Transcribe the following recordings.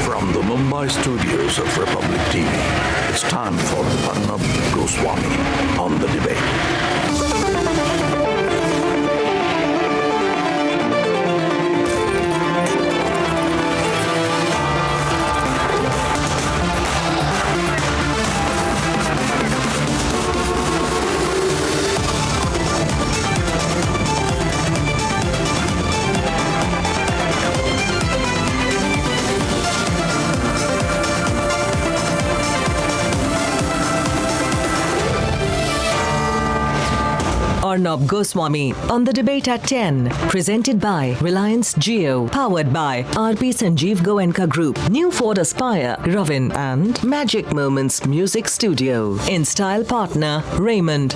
From the Mumbai studios of Republic TV, it's time for Arnab Goswami on the debate. Arnab Goswami on the debate at 10. Presented by Reliance Jio. Powered by RP Sanjeev Goenka Group. New Ford Aspire, Ravin and Magic Moments Music Studio. In style partner, Raymond.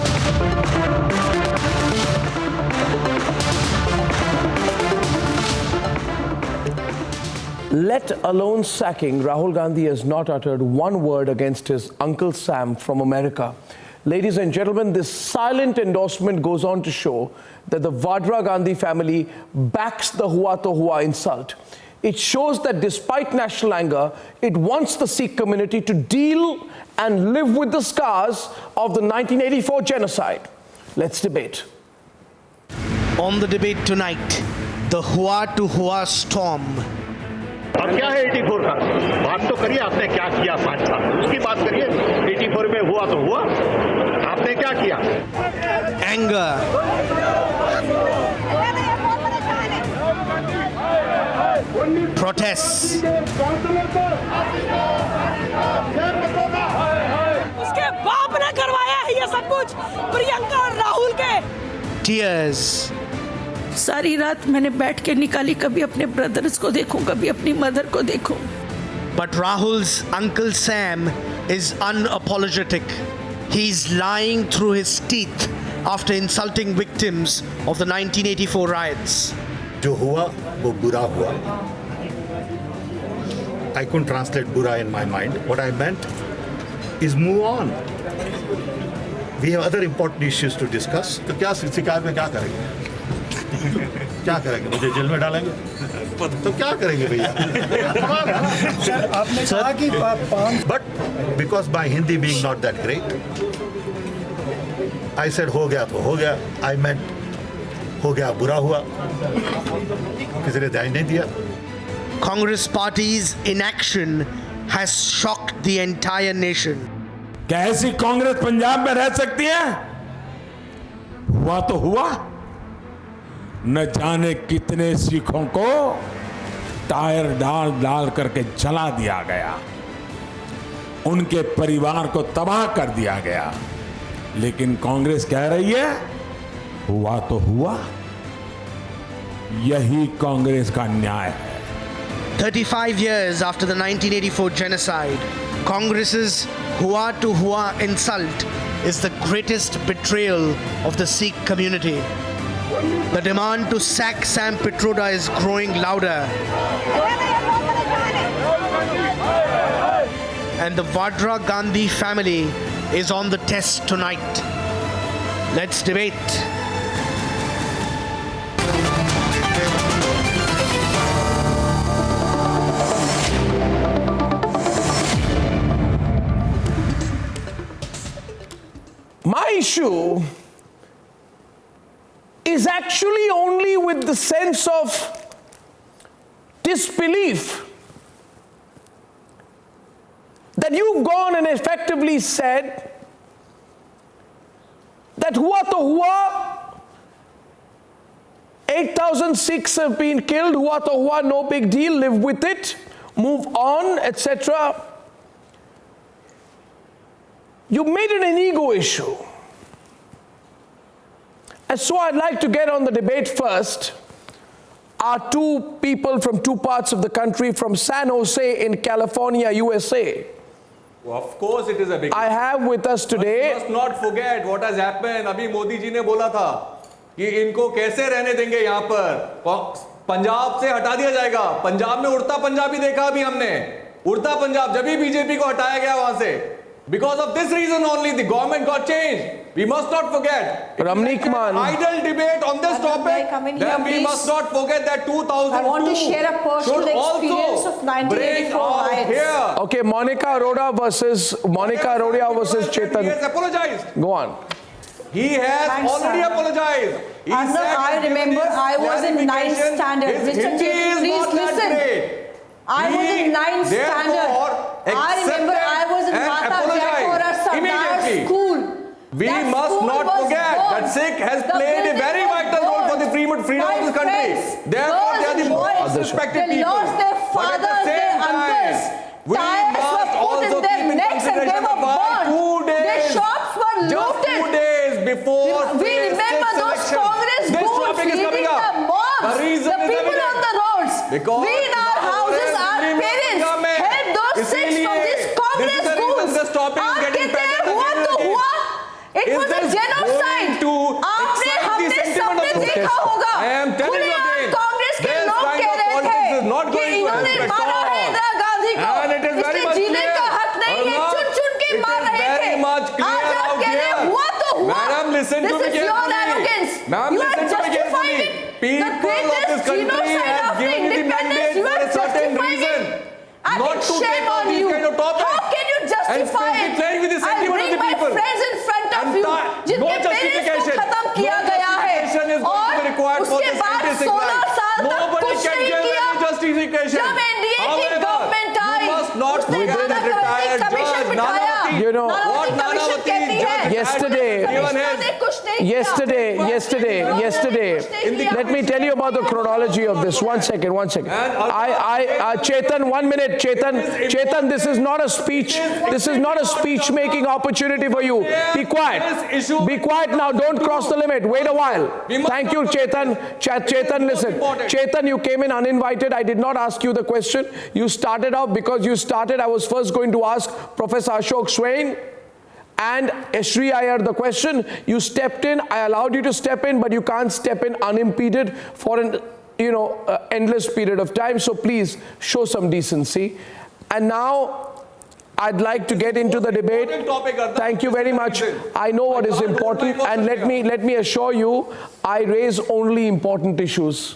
Let alone sacking, Rahul Gandhi has not uttered one word against his Uncle Sam from America. Ladies and gentlemen, this silent endorsement goes on to show that the Vadra Gandhi family backs the Hua to Hua insult. It shows that despite national anger, it wants the Sikh community to deal and live with the scars of the 1984 genocide. Let's debate. On the debate tonight, the Hua to Hua storm. अब क्या है 84 का बात तो करिए आपने क्या किया 5 साल उसकी बात करिए 84 में हुआ तो हुआ आपने क्या किया Anger. Protests. उसके बाप ने करवाया है ये सब कुछ प्रियंका और राहुल के Tears. सारी रात मैंने बैठ के निकाली कभी अपने ब्रदर्स को देखूं कभी अपनी मदर को देखूं But Rahul's Uncle Sam is unapologetic. He's lying through his teeth after insulting victims of the 1984 riots. जो हुआ वो बुरा हुआ. I couldn't translate बुरा in my mind. What I meant is move on. We have other important issues to discuss. तो क्या शिकायत में क्या करेंगे? क्या करेंगे? मुझे जेल में डालेंगे? तो क्या करेंगे भैया? सर आपने कहा कि But because my Hindi being not that great, I said हो गया तो हो गया. I meant हो गया बुरा हुआ. किसी ने ध्यान नहीं दिया. Congress party's inaction has shocked the entire nation. क्या ऐसी कांग्रेस पंजाब में रह सकती है? हुआ तो हुआ. न जाने कितने सिखों को टायर डाल डाल करके जला दिया गया, उनके परिवार को तबाह कर दिया गया, लेकिन कांग्रेस कह रही है हुआ तो हुआ. यही कांग्रेस का न्याय है. 35 years after the 1984 genocide, Congress's Hua to Hua insult is the greatest betrayal of the Sikh community. The demand to sack Sam Pitroda is growing louder. And the Vadra Gandhi family is on the test tonight. Let's debate. My issue is actually only with the sense of disbelief that you've gone and effectively said that Hua to Hua, 8,000 Sikhs have been killed, Hua to Hua, no big deal, live with it, move on, etc. You made it an ego issue. And so I'd like to get on the debate first. Our two people from two parts of the country, from San Jose in California, USA. Well, of course it is a big I have with us today. But you must not forget what has happened. अभी मोदी जी ने बोला था कि इनको कैसे रहने देंगे यहाँ पर. पंजाब से हटा दिया जाएगा. पंजाब में उड़ता पंजाबी देखा अभी हमने. उड़ता पंजाब जब भी बीजेपी को हटाया गया वहां से. Because of this reason only the government got changed. We must not forget. Ramnik Man. Idle debate on this topic. Then we must not forget that 2002 I want to share a personal experience of 1984 riots. Okay, Monica Arora versus Chetan. He has apologized. Go on. He has Thanks, already sir. apologized. He Arnab, said I he's given remember his I was in 9th clarification. standard. His Mr. Hindi Chief, is please not that listen. great. I was in 9th standard. I remember I was in Mata Jaipura Sardar school. We That must school not was forget burned. that Sikh has The played a building very was vital role for the burned. freedom of this country. friends, Therefore, they are the girls and most boys, respected they people. lost their But at fathers, the their same uncles. time, we Tires must were put also in their keep in necks and they consideration were the fact burned. 2 days, Their shops were just looted. 2 days before We remember those Congress this goons topic is leading coming the up. mobs, The reason the is people evident. on the roads. Because We in our houses, our parents help those Sikhs from these Congress goons. This topic is getting Aap better हुआ तो again. हुआ. It Is was a this genocide. going to आपने excite the हमने sentiment सबने of the देखा होगा. I am telling you खुलेआम again, Congress के this लोग kind कह of रहे politics is थे not कि going to इन्होंने help at मारा है all. इंदिरा गांधी को. And it is very इसलिए much जीने clear. का हक नहीं है. Arnab, चुन-चुन के it मार is रहे very थे. much clear आज आप out कह रहे हैं here. हुआ तो हुआ. Madam, listen to me This is your carefully. arrogance. Ma'am, You are listen to me justifying carefully. it. People The of this greatest country genocide have after given you the independence. mandate You for are a certain justifying reason. it. I Not think to shame take on on these you. kind of topics. How can you justify And it? playing with the I sentiment of bring the my people. friends in front of And you, no जिनके parents को justification. खत्म किया No गया है justification is going to be required और for उसके this बाद anti-Sikh 16 right. साल तक Nobody कुछ can नहीं give किया. any justification. जब एनडीए की However, government I, you must not उसने forget that retired commission judge बिठाया. Nanavati. You know, what commission Nanavati कहती है. judge Yesterday- कमिश्नर ने कुछ नहीं किया. Yesterday, let me tell you about the chronology of this. One second. Chetan, 1 minute. Chetan, this is not a speech. This is not a speech-making opportunity for you. Be quiet. Be quiet now. Don't cross the limit. Wait a while. Thank you, Chetan. Chetan, listen. Chetan, you came in uninvited. I did not ask you the question. You started out because you started. I was first going to ask Professor Ashok Swain and Shri Iyer the question. You stepped in. I allowed you to step in, but you can't step in unimpeded for an endless period of time. So please show some decency. And now I'd like to get into the debate. Thank you very much. I know what is important, and let me assure you, I raise only important issues.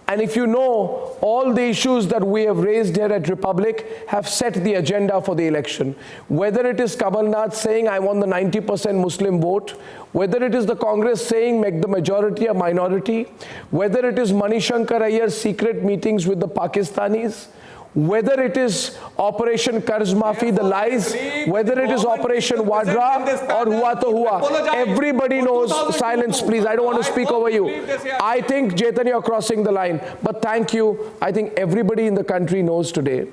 And if you know, all the issues that we have raised here at Republic have set the agenda for the election. Whether it is Kamal Nath saying, I want the 90% Muslim vote, whether it is the Congress saying, make the majority a minority, whether it is Manishankar Iyer's secret meetings with the Pakistanis, whether it is Operation Karz Maafi, the lies, whether it is Operation Vadra or Hua to Hua, everybody knows. Silence, please. I don't want to speak over you. I think, Chetan, you're crossing the line. But thank you. I think everybody in the country knows today,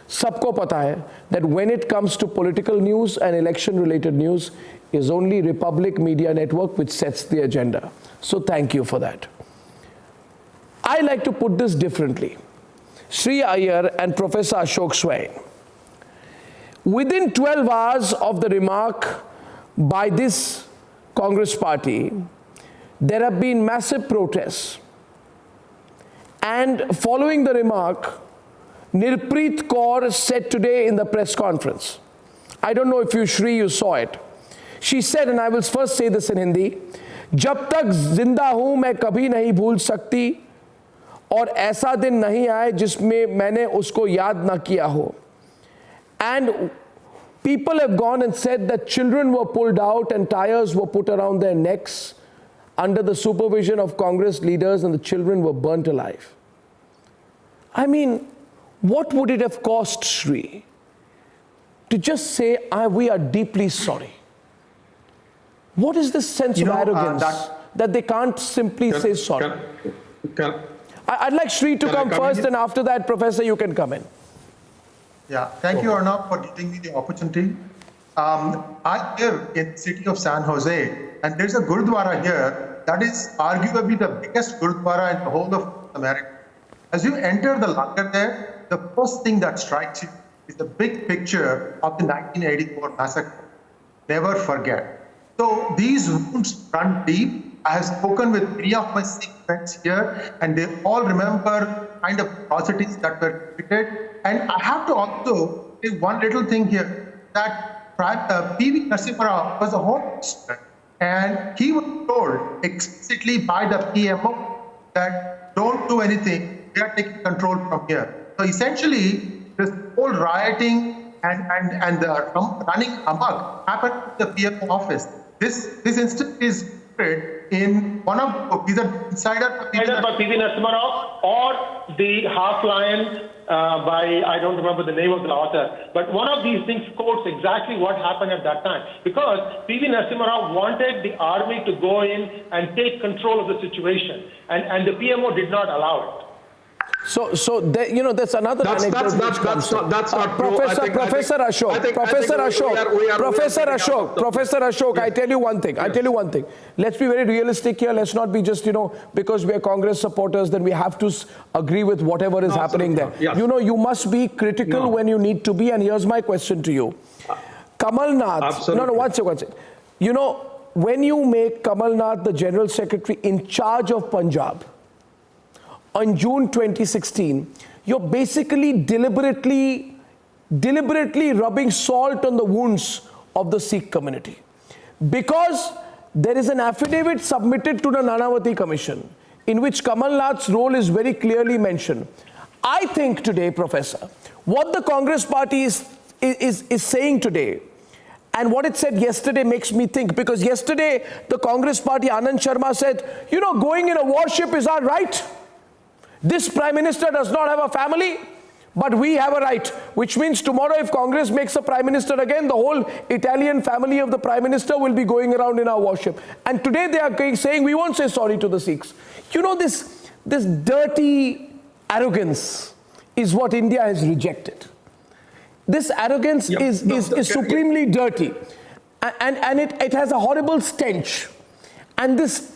sabko pata hai, that when it comes to political news and election-related news, is only Republic Media Network which sets the agenda. So thank you for that. I like to put this differently. Shri Iyer and Professor Ashok Swain. Within 12 hours of the remark by this Congress party, there have been massive protests. And following the remark, Nirpreet Kaur said today in the press conference, I don't know if you saw it. She said, and I will first say this in Hindi, जब तक जिंदा हूं मैं कभी नहीं भूल सकती और ऐसा दिन नहीं आए जिसमें मैंने उसको याद ना किया हो. And people have gone and said that children were pulled out and tires were put around their necks under the supervision of Congress leaders, and the children were burnt alive. I mean, what would it have cost Shri to just say, we are deeply sorry? What is this sense of arrogance that they can't simply say sorry? I'd like Shri to come first, and after that, Professor, you can come in. Yeah, thank you, Arnab, for giving me the opportunity. I live in the city of San Jose, and there's a Gurudwara here that is arguably the biggest Gurudwara in the whole of America. As you enter the langar there, the first thing that strikes you is the big picture of the 1984 massacre. Never forget. So these wounds run deep. I have spoken with many of my Sikh friends here, and they all remember kind of atrocities that were committed. And I have to also say one little thing here, that P.V. Narasimha Rao was a home minister, and he was told explicitly by the PMO that don't do anything, we are taking control from here. So essentially, this whole rioting and the running amok happened in the PMO office. This instance is in one of these are insider by P.V. Narasimha Rao or the Half Lion by, I don't remember the name of the author, but one of these things quotes exactly what happened at that time, because P.V. Narasimha Rao wanted the army to go in and take control of the situation, and the PMO did not allow it. So there, that's another anecdote. That's not true. Professor Ashok, I tell you one thing. Let's be very realistic here. Let's not be just, because we are Congress supporters, then we have to agree with whatever is happening there. Yes. You must be critical when you need to be. And here's my question to you. Kamal Nath. No, one second. When you make Kamal Nath the General Secretary in charge of Punjab, on June 2016, you're basically deliberately rubbing salt on the wounds of the Sikh community. Because there is an affidavit submitted to the Nanavati Commission in which Kamal Nath's role is very clearly mentioned. I think today, Professor, what the Congress party is saying today and what it said yesterday makes me think, because yesterday the Congress party, Anand Sharma, said, going in a warship is our right. This Prime Minister does not have a family, but we have a right, which means tomorrow if Congress makes a Prime Minister again, the whole Italian family of the Prime Minister will be going around in our warship. And today they are saying we won't say sorry to the Sikhs. This dirty arrogance is what India has rejected. This arrogance is supremely dirty. And it has a horrible stench. And this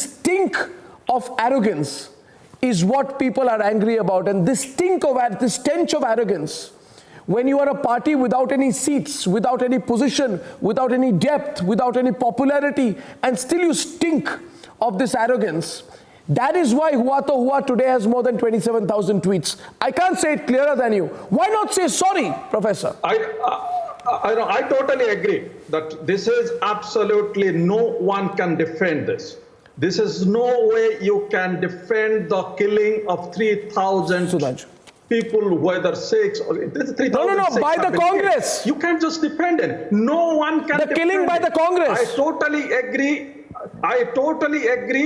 stink of arrogance is what people are angry about. And this stench of arrogance, when you are a party without any seats, without any position, without any depth, without any popularity, and still you stink of this arrogance, that is why Hua to Hua today has more than 27,000 tweets. I can't say it clearer than you. Why not say sorry, Professor? I totally agree that this is absolutely, no one can defend this. This is no way you can defend the killing of 3,000 people, whether Sikhs or this is 3,000. No, by the Congress. You can't just defend it. No one can. The killing by the Congress. I totally agree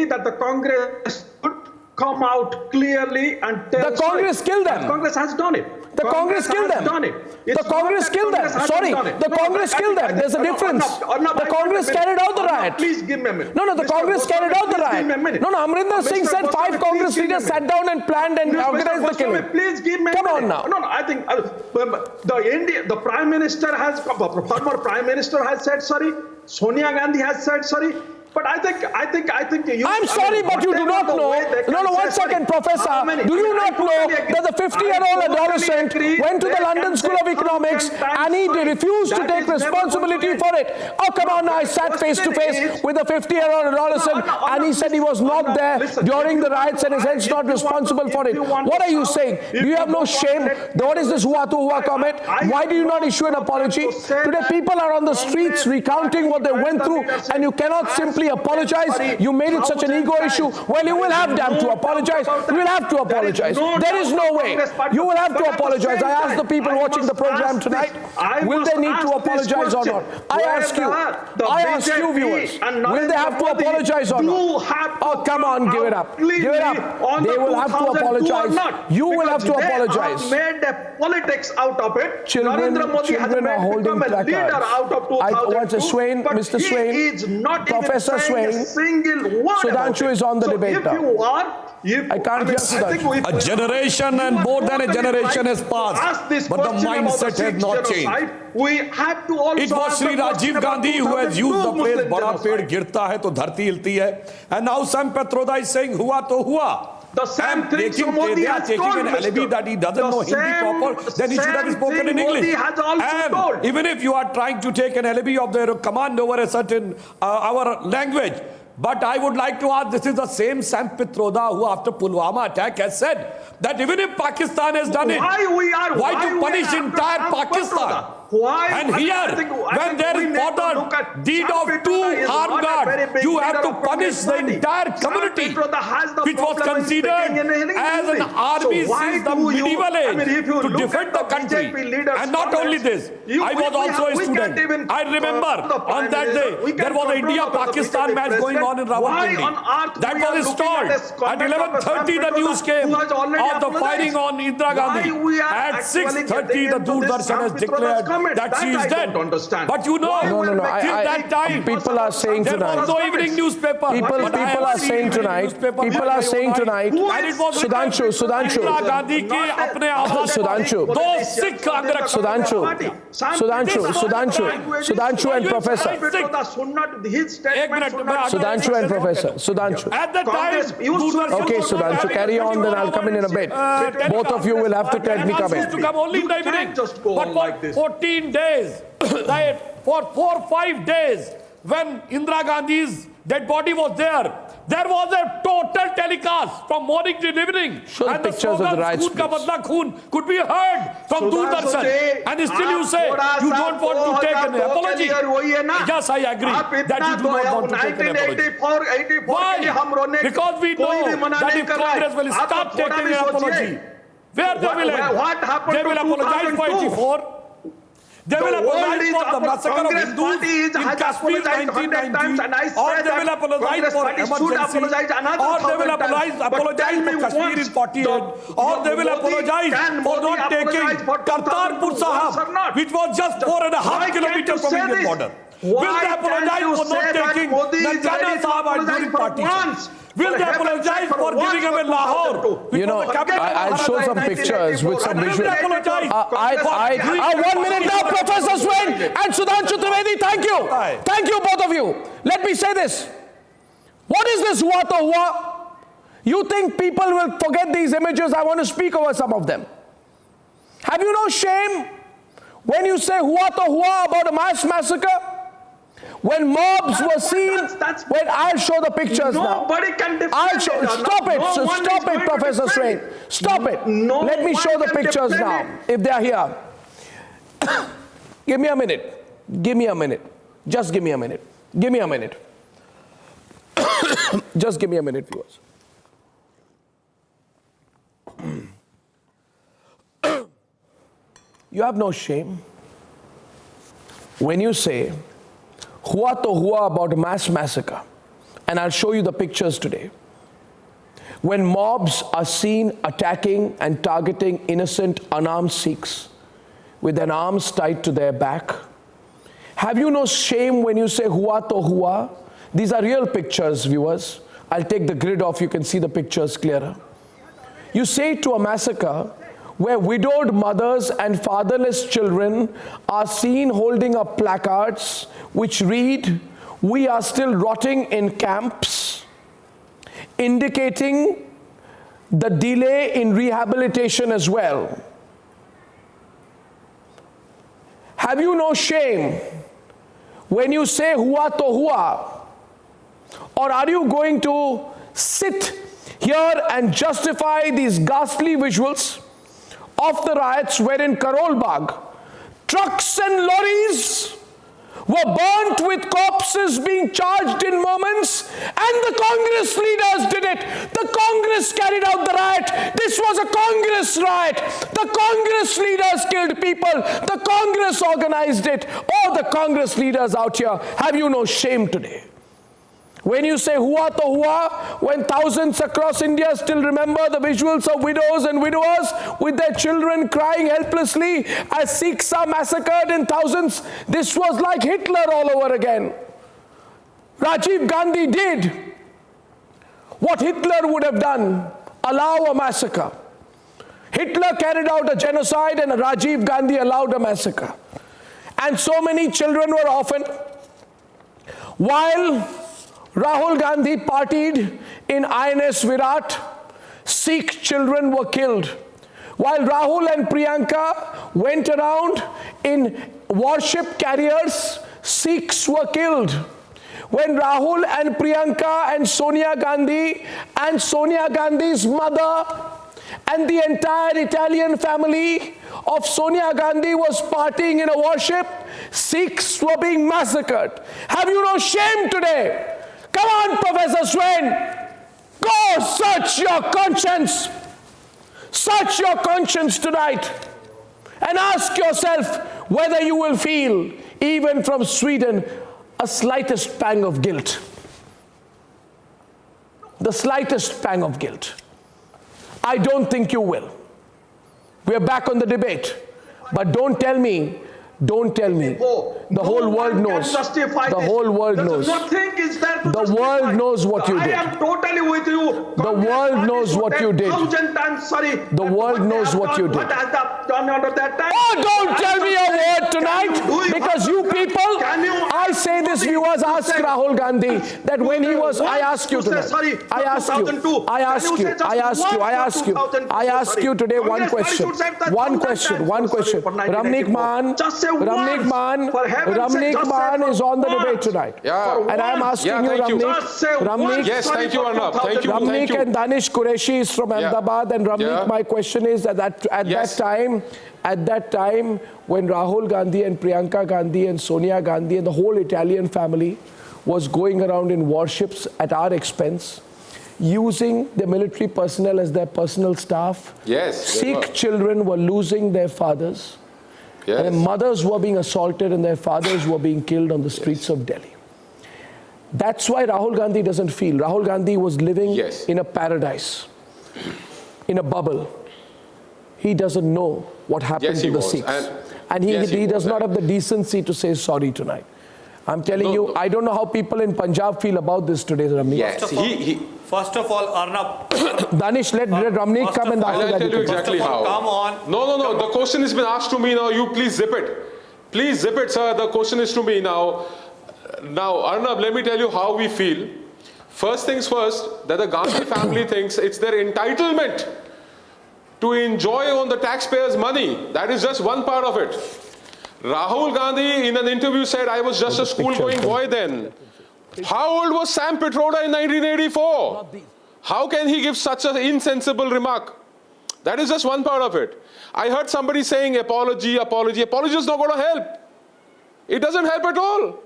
that the Congress should come out clearly and tell. The Congress killed them. The Congress has done it. The Congress killed them. The Congress killed them. Sorry, the Congress killed them. There's a difference. The Congress carried out the riot. Please give me a minute. No, the Congress carried out the riot. No, Amrinder Singh said 5 Congress leaders sat down and planned and organized the killing. Please give me a minute. Come on now. No, I think the Prime Minister has, former Prime Minister has said sorry. Sonia Gandhi has said sorry. But I think you. I'm sorry, but you do not know. No, 1 second, Professor. Do you not know that the 50-year-old adolescent went to the London School of Economics and he refused to take responsibility for it? Oh, come on now. I sat face to face with a 50-year-old adolescent and he said he was not there during the riots and is hence not responsible for it. What are you saying? Do you have no shame? What is this Hua to Hua comment? Why do you not issue an apology? Today people are on the streets recounting what they went through and you cannot simply apologize. You made it such an ego issue. Well, you will have to apologize. You will have to apologize. There is no way. You will have to apologize. I ask the people watching the program tonight, will they need to apologize or not? I ask you viewers, will they have to apologize or not? Oh, come on, give it up. Give it up. They will have to apologize. You will have to apologize. They have made politics out of it. Children are holding placards. Mr. Swain, Professor Swain, Sudhanshu is on the debate now. I can't hear Sudhanshu. A generation and more than a generation has passed, but the mindset has not changed. We have to also it was Sri Rajiv Gandhi who has used the phrase "Bada ped girta hai to dharti hilti hai," and now Sam Petroda is saying "Hua to hua." The same thing they are taking an alibi that he doesn't know Hindi proper, then he should have spoken in English. And even if you are trying to take an alibi of their command over a certain our language, but I would like to ask, this is the same Sam Pitroda who after Pulwama attack has said that even if Pakistan has done it, why to punish entire Pakistan? Why? And here, when there is further deed of two armed guards, you have to punish the entire community, which was considered as an army since the medieval age to defend the country. And not only this, I was also a student. I remember on that day, there was an India-Pakistan match going on in Rawalpindi. That was stalled. At 11:30, the news came of the firing on Indira Gandhi. At 6:30, the Doordarshan has declared that she is dead. But you know, till that time, people are saying there tonight. was no evening newspaper. People are saying tonight. People are saying tonight. Sudhanshu, Indira Gandhi के अपने आवाज दो सिख अंगरक्षक Sudhanshu and Professor. Sudhanshu and Professor. Sudhanshu. At the time, Okay, Sudhanshu, carry on, then I'll come in a bit. Both of you will have to let me come in. To come only in the evening. But for 14 days, right, for 4 or 5 days, when Indira Gandhi's dead body was there was a total telecast from morning till evening. Show the and pictures of the riots, Khoon ka badla khoon could be heard from Doordarshan. And still you say you don't want to take an apology. Yes, I agree that you do not want to take an apology. Why? Because we know that if Congress will stop taking an apology, where they will end? They will apologize for 84. They will apologize for the massacre of Hindus in Kashmir 1990, or they will apologize for emergency, or they will apologize for Kashmir in 48, or they will apologize for not taking Kartarpur Sahib, which was just 4.5 kilometers from Indian border. Will they apologize for not taking Nanjana Sahib during partition? Will they apologize for giving away Lahore? You know, I'll show some pictures with some visuals. 1 minute now, Professor Swain and Sudhanshu Trivedi. Thank you. Thank you, both of you. Let me say this. What is this hua to hua? You think people will forget these images? I want to speak over some of them. Have you no shame when you say hua to hua about a mass massacre? When mobs were seen, when I'll show the pictures now. Nobody can defend Stop it, Professor Swain. Stop it. Let me show the pictures now, if they are here. Give me a minute. Give me a minute. Just give me a minute. Give me a minute. Just give me a minute, viewers. You have no shame when you say hua to hua about a mass massacre. And I'll show you the pictures today. When mobs are seen attacking and targeting innocent unarmed Sikhs with their arms tied to their back. Have you no shame when you say hua to hua? These are real pictures, viewers. I'll take the grid off, you can see the pictures clearer. You say to a massacre where widowed mothers and fatherless children are seen holding up placards which read, "We are still rotting in camps," indicating the delay in rehabilitation as well. Have you no shame when you say hua to hua? Or are you going to sit here and justify these ghastly visuals of the riots wherein Karol Bagh, trucks and lorries were burnt with corpses being charged in moments, and the Congress leaders did it. The Congress carried out the riot. This was a Congress riot. The Congress leaders killed people. The Congress organized it. Oh, the Congress leaders out here, have you no shame today? When you say hua to hua, when thousands across India still remember the visuals of widows and widowers with their children crying helplessly as Sikhs are massacred in thousands, this was like Hitler all over again. Rajiv Gandhi did what Hitler would have done, allow a massacre. Hitler carried out a genocide and Rajiv Gandhi allowed a massacre. And so many children were orphaned. While Rahul Gandhi partied in INS Virat, Sikh children were killed. While Rahul and Priyanka went around in warship carriers, Sikhs were killed. When Rahul and Priyanka and Sonia Gandhi's mother and the entire Italian family of Sonia Gandhi was partying in a warship, Sikhs were being massacred. Have you no shame today? Come on, Professor Swain. Go search your conscience. Search your conscience tonight and ask yourself whether you will feel, even from Sweden, a slightest pang of guilt. The slightest pang of guilt. I don't think you will. We are back on the debate. But don't tell me, the whole world knows. The whole world knows. The world knows what you did. I am totally with you. The world knows what you did. 1,000 times sorry. The world knows what you did. What has done under that time? Oh, don't tell me a word tonight, because you people, I say this, viewers, ask Rahul Gandhi that when he was, I ask you tonight, I ask you today one question. Ramnik Man is on the debate tonight. And I am asking you, Ramnik. Yes, thank you, Arnab. Thank you. Ramnik and Danish Qureshi is from Ahmedabad, and Ramnik, my question is that at that time, when Rahul Gandhi and Priyanka Gandhi and Sonia Gandhi and the whole Italian family was going around in warships at our expense, using the military personnel as their personal staff, Sikh children were losing their fathers, and their mothers were being assaulted and their fathers were being killed on the streets of Delhi. That's why Rahul Gandhi doesn't feel. Rahul Gandhi was living in a paradise, in a bubble. He doesn't know what happened to the Sikhs. And he does not have the decency to say sorry tonight. I'm telling you, I don't know how people in Punjab feel about this today, Ramnik. First of all, Arnab. Danish, let Ramnik come and I'll tell you exactly how. Come on. No. The question has been asked to me now. You please zip it. Please zip it, sir. The question is to me now. Now, Arnab, let me tell you how we feel. First things first, that the Gandhi family thinks it's their entitlement to enjoy on the taxpayers' money. That is just one part of it. Rahul Gandhi in an interview said, I was just a school-going boy then. How old was Sam Pitroda in 1984? How can he give such an insensible remark? That is just one part of it. I heard somebody saying apology. Apology is not going to help. It doesn't help at all.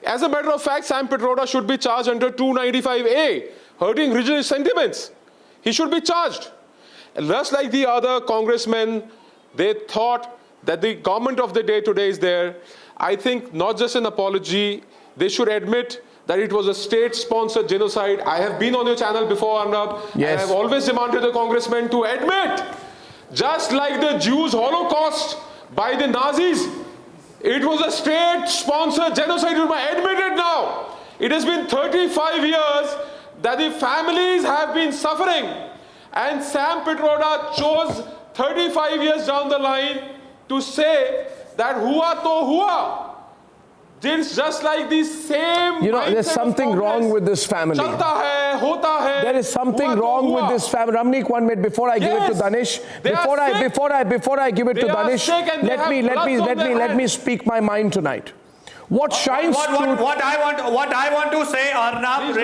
As a matter of fact, Sam Pitroda should be charged under 295A, hurting religious sentiments. He should be charged. Just like the other congressmen, they thought that the government of the day today is there. I think not just an apology, they should admit that it was a state-sponsored genocide. I have been on your channel before, Arnab, and I have always demanded the congressmen to admit, just like the Jews' Holocaust by the Nazis, it was a state-sponsored genocide. You might admit it now. It has been 35 years that the families have been suffering, and Sam Pitroda chose 35 years down the line to say that hua to hua. Just like the same. You know, there's something wrong with this family. There is something wrong with this family. Ramnik, 1 minute before I give it to Danish. Before I give it to Danish, let me speak my mind tonight. What shines through. What I want to say, Arnab,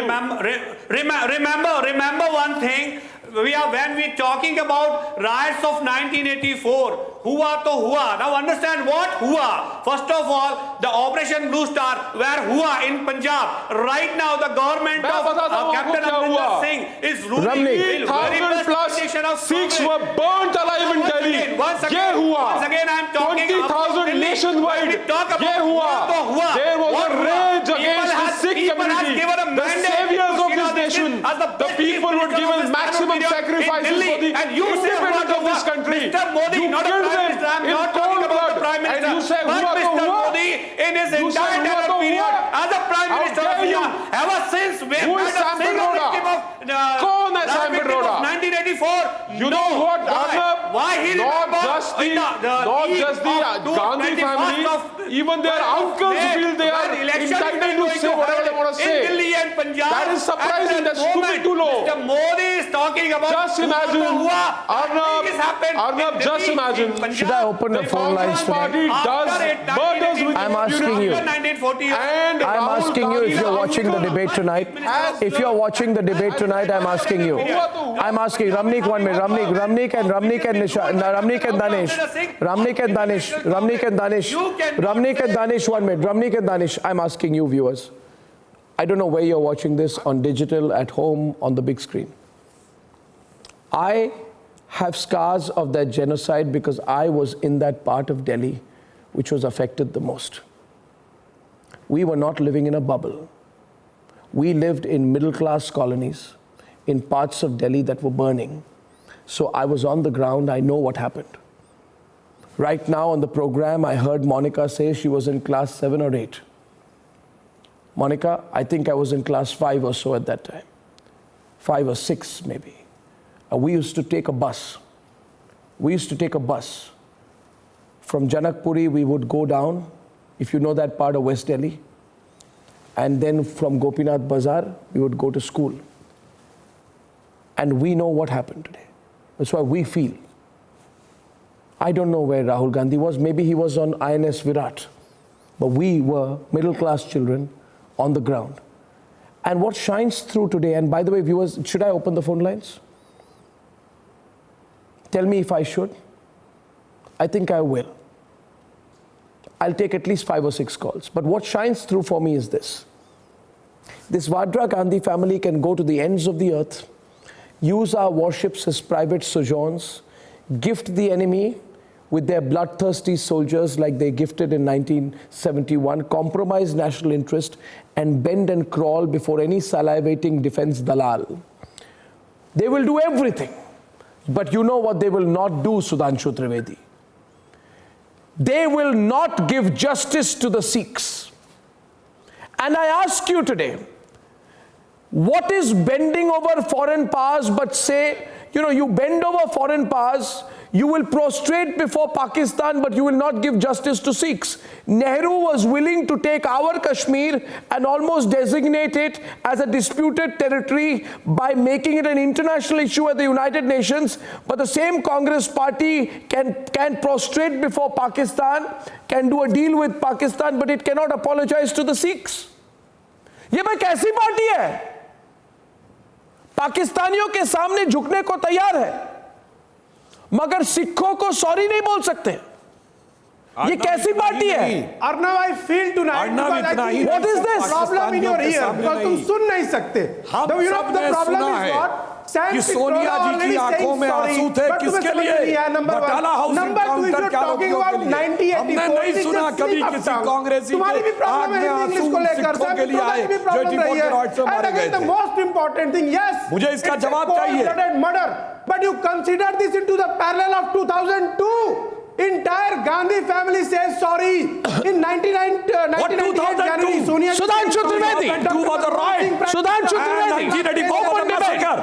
remember one thing. When we talking about riots of 1984, hua to hua. Now understand what hua. First of all, the Operation Blue Star, where hua in Punjab. Right now, the government of Captain Amrinder Singh is ruling. 3,000 plus Sikhs were burnt alive in Delhi. Once again, I am talking 20,000 nationwide. There was a rage against the Sikh community. The saviors of this nation, the people who had given maximum sacrifices for the independence of this country. You killed them in cold blood, and you say hua to hua. In his entire period as a Prime Minister of India, ever since we Who is Sam Pitroda? Kaun hai Sam Pitroda? 1984. You know what, Arnab? Why he Not just the Gandhi family, even their uncles feel they are entitled to say whatever they want to say. In Delhi and Punjab. That is surprising. That's stupid to know. Mr. Modi is talking about. Just imagine, Arnab, just imagine. Should I open the phone lines today? Party does murders with I'm asking you. I'm asking you if you're watching the debate tonight. If you're watching the debate tonight, I'm asking you. I'm asking Ramnik 1 minute. Ramnik and Danish 1 minute. Ramnik and Danish. I'm asking you, viewers. I don't know where you're watching this, on digital, at home, on the big screen. I have scars of that genocide because I was in that part of Delhi which was affected the most. We were not living in a bubble. We lived in middle-class colonies in parts of Delhi that were burning. So I was on the ground, I know what happened. Right now on the program, I heard Monica say she was in class 7 or 8. Monica, I think I was in class 5 or so at that time. 5 or 6 maybe. We used to take a bus. From Janakpuri, we would go down, if you know that part of West Delhi. And then from Gopinath Bazaar, we would go to school. And we know what happened today. That's why we feel. I don't know where Rahul Gandhi was. Maybe he was on INS Virat. But we were middle-class children on the ground. And what shines through today, and by the way, viewers, should I open the phone lines? Tell me if I should. I think I will. I'll take at least 5 or 6 calls. But what shines through for me is this. This Vadra Gandhi family can go to the ends of the earth, use our warships as private sojourns, gift the enemy with their bloodthirsty soldiers like they gifted in 1971, compromise national interest, and bend and crawl before any salivating defense dalal. They will do everything. But you know what they will not do, Sudhanshu Trivedi? They will not give justice to the Sikhs. And I ask you today, what is bending over foreign powers but say, you bend over foreign powers, you will prostrate before Pakistan, but you will not give justice to Sikhs. Nehru was willing to take our Kashmir and almost designate it as a disputed territory by making it an international issue at the United Nations. But the same Congress party can prostrate before Pakistan, can do a deal with Pakistan, but it cannot apologize to the Sikhs. ये भाई कैसी party है? पाकिस्तानियों के सामने झुकने को तैयार है, मगर सिखों को सॉरी नहीं बोल सकते. ये कैसी पार्टी है? Arnab, I feel tonight. What is this? Problem in your ear because तुम सुन नहीं सकते. The problem is what? कि सोनिया जी की आंखों में आंसू थे किसके लिए? बटाला हाउस एनकाउंटर के आरोपियों के लिए. हमने नहीं सुना कभी किसी कांग्रेसी के आंख में आंसू सिखों के लिए आए जो 84 के रॉड से मारे गए थे. The most important thing, yes, मुझे इसका जवाब चाहिए. Murder, but you consider this into the parallel of 2002. Entire Gandhi family says sorry in 1998 January. Sudhanshu Trivedi. 2002 was a riot. Sudhanshu Trivedi. 1984 was a massacre.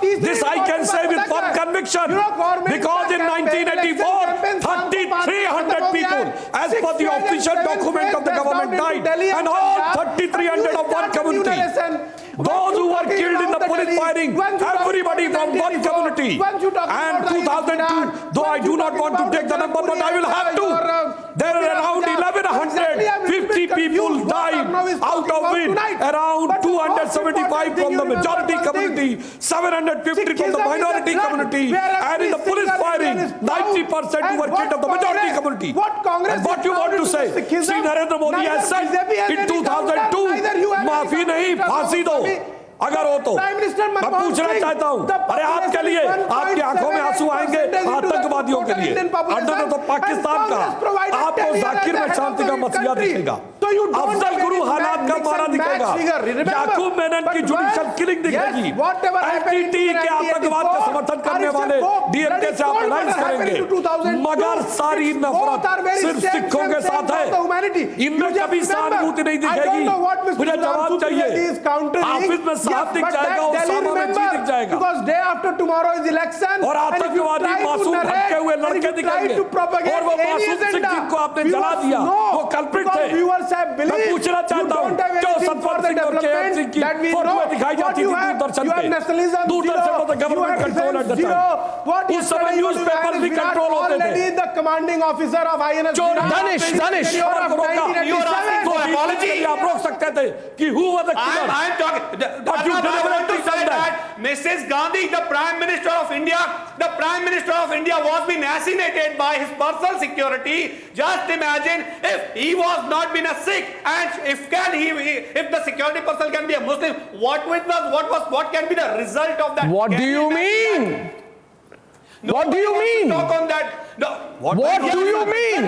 This I can say with firm conviction because in 1984 3,300 people as per the official document of the government died and all 3,300 of one community. Those who were killed in the police firing, everybody from one community. And 2002, though I do not want to take the number, but I will have to. There are around 1,150 people died, out of which around 275 from the majority community, 750 from the minority community, and in the police firing, 90% were killed of the majority community. And what you want to say? See, Narendra Modi has said in 2002, maafi nahi, फांसी दो अगर हो तो. मैं पूछना चाहता हूं, अरे आपके लिए आपकी आंखों में आंसू आएंगे आतंकवादियों के लिए. अंदर तो पाकिस्तान का आपको जाकिर में शांति का मसीहा दिखेगा. So you don't Afzal have Guru any हालात का mix मारा and match दिखेगा, figure. Remember? याकूब मेनन की But जुडिशियल when- किलिंग दिखेगी, Yes, whatever happened in एनटीटी के आतंकवाद का समर्थन करने वाले डीएमके से आप अलायंस करेंगे, मगर सारी नफरत सिर्फ सिखों के साथ है, इनमें कभी सहानुभूति नहीं दिखेगी। मुझे जवाब चाहिए, ऑफिस में साफ दिख जाएगा और सामा में जी दिख जाएगा, because day after tomorrow is election और आतंकवादी मासूम भटके हुए लड़के दिखेंगे, और वो मासूम सिख जिनको आपने जला दिया वो कल्प्रिट थे। मैं पूछना चाहता हूँ क्यों सतपाल सिंह और केएम सिंह की फोटो दिखाई जाती थी दूरदर्शन पे? दूरदर्शन पर government control at the time, उस समय न्यूज़पेपर भी कंट्रोल होते थे। the commanding officer of INS Danish आप रोक सकते थे कि who was the killer? I'm talking. But you I want deliberately to say done that. Mrs. Gandhi, the Prime Minister of India, was being assassinated by his personal security. Just imagine if he was not been a Sikh, and if the security person can be a Muslim, what can be the result of that? What do you mean? What do you mean? Talk on that. What do you mean?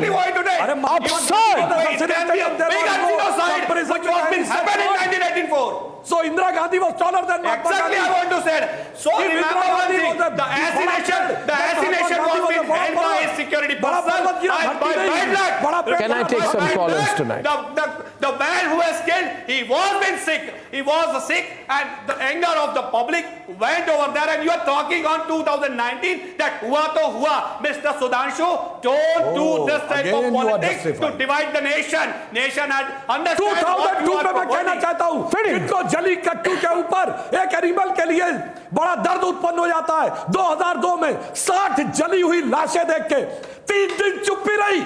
Absurd! It can be a big genocide which was been happened in 1984. So Indira Gandhi was taller than Mahatma Exactly, Gandhi. I want to say. So remember one thing: the assassination was being held by his security person and by bad luck. Can I take some callers tonight? The man who was killed, he was been sick. He was sick, and the anger of the public went over there. And you are talking on 2019 that hua to hua, Mr. Sudhanshu. Don't do this type of politics to divide the nation. Nation had understand what you 2002 are में मैं कहना proposing. चाहता हूँ जिनको जली कट्टू के ऊपर एक एनिमल के लिए बड़ा दर्द उत्पन्न हो जाता है, 2002 में 60 जली हुई लाशें देख के 3 दिन चुप्पी रही,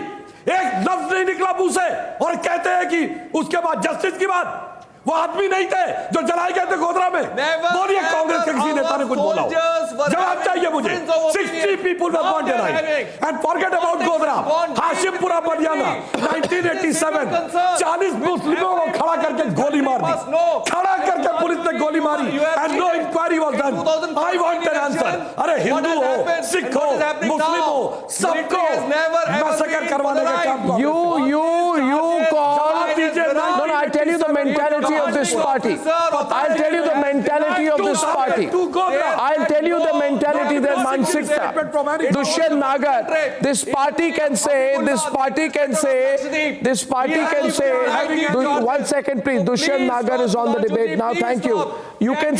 एक लफ्ज नहीं निकला मुंह से, और कहते हैं कि उसके बाद जस्टिस की बात। वो आदमी नहीं थे जो जलाए गए थे गोधरा में। बोलिए कांग्रेस के किसी नेता ने कुछ बोला हो? जवाब चाहिए मुझे। 60 people were born tonight. And forget about Godhra, Hashimpura बनियाना 1987 40 मुस्लिमों को खड़ा करके गोली मार दी, खड़ा करके पुलिस ने गोली मारी, and no inquiry was done. I want an answer. अरे हिंदू हो, सिख हो, मुस्लिम हो, सबको मैसेकर करवाने का काम। You call. No, I tell you the mentality of this party. I'll tell you the mentality of this party. I'll tell you the mentality, their mansikta. Dushyant Nagar, this party can say, one second please, Dushyant Nagar is on the debate now, thank you. You can